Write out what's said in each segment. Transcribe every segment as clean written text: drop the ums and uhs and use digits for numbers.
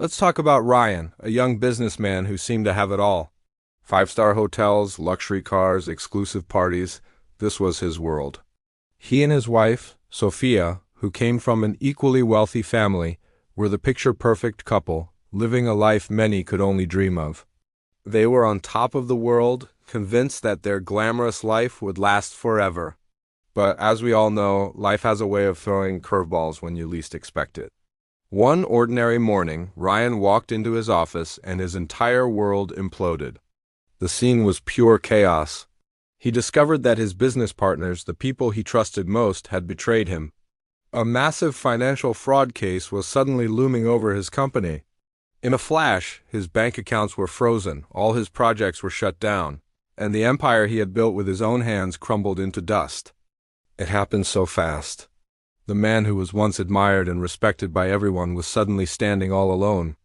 Let's talk about Ryan, a young businessman who seemed to have it all. Five-star hotels, luxury cars, exclusive parties. This was his world. He and his wife, Sophia, who came from an equally wealthy family, were the picture-perfect couple, living a life many could only dream of. They were on top of the world, convinced that their glamorous life would last forever. But as we all know, life has a way of throwing curveballs when you least expect it. One ordinary morning, Ryan walked into his office and his entire world imploded. The scene was pure chaos. He discovered that his business partners, the people he trusted most, had betrayed him. A massive financial fraud case was suddenly looming over his company. In a flash, his bank accounts were frozen, all his projects were shut down, and the empire he had built with his own hands crumbled into dust. It happened so fast. The man who was once admired and respected by everyone was suddenly standing all alone.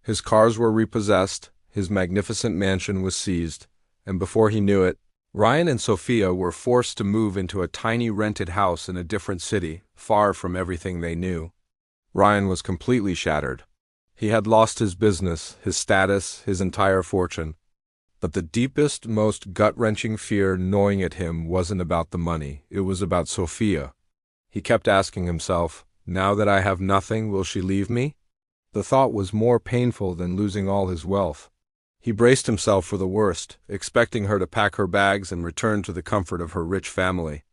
His cars were repossessed, his magnificent mansion was seized, and before he knew it, Ryan and Sophia were forced to move into a tiny rented house in a different city, far from everything they knew. Ryan was completely shattered. He had lost his business, his status, his entire fortune. But the deepest, most gut-wrenching fear gnawing at him wasn't about the money, it was about Sophia. He kept asking himself, now that I have nothing, will she leave me? The thought was more painful than losing all his wealth. He braced himself for the worst, expecting her to pack her bags and return to the comfort of her rich family.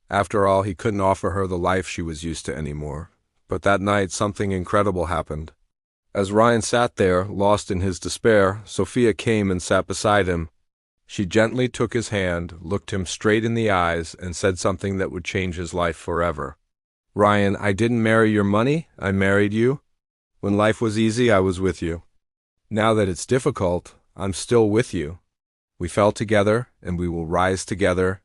After all, he couldn't offer her the life she was used to anymore. But that night, something incredible happened. As Ryan sat there, lost in his despair, Sophia came and sat beside him. She gently took his hand, looked him straight in the eyes, and said something that would change his life forever. Ryan, I didn't marry your money, I married you. When life was easy, I was with you. Now that it's difficult, I'm still with you. We fell together, and we will rise together.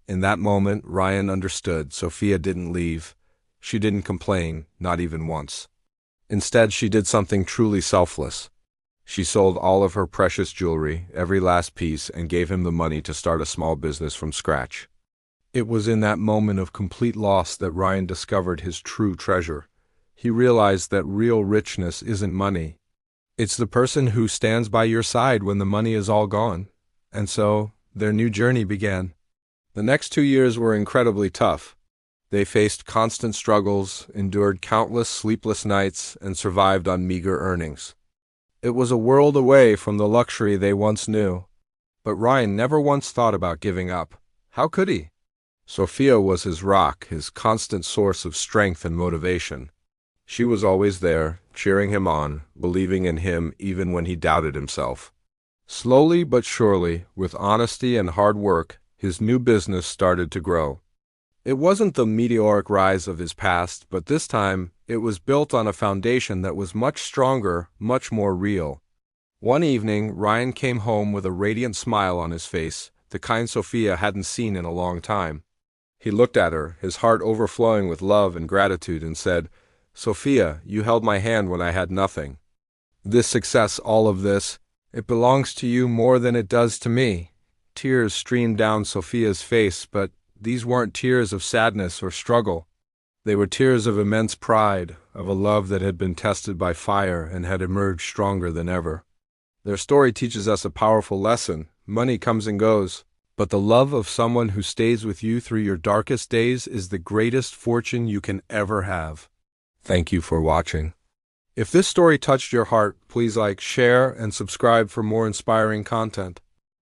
In that moment, Ryan understood. Sophia didn't leave. She didn't complain, not even once. Instead, she did something truly selfless. She sold all of her precious jewelry, every last piece, and gave him the money to start a small business from scratch. It was in that moment of complete loss that Ryan discovered his true treasure. He realized that real richness isn't money. It's the person who stands by your side when the money is all gone. And so, their new journey began. The next 2 years were incredibly tough. They faced constant struggles, endured countless sleepless nights, and survived on meager earnings. It was a world away from the luxury they once knew. But Ryan never once thought about giving up. How could he? Sophia was his rock, his constant source of strength and motivation. She was always there, cheering him on, believing in him even when he doubted himself. Slowly but surely, with honesty and hard work, his new business started to grow. It wasn't the meteoric rise of his past, but this time, it was built on a foundation that was much stronger, much more real. One evening, Ryan came home with a radiant smile on his face, the kind Sophia hadn't seen in a long time. He looked at her, his heart overflowing with love and gratitude, and said, Sophia, you held my hand when I had nothing. This success, all of this, it belongs to you more than it does to me. Tears streamed down Sophia's face, but these weren't tears of sadness or struggle. They were tears of immense pride, of a love that had been tested by fire and had emerged stronger than ever. Their story teaches us a powerful lesson. Money comes and goes, but the love of someone who stays with you through your darkest days is the greatest fortune you can ever have. Thank you for watching. If this story touched your heart, please like, share, and subscribe for more inspiring content.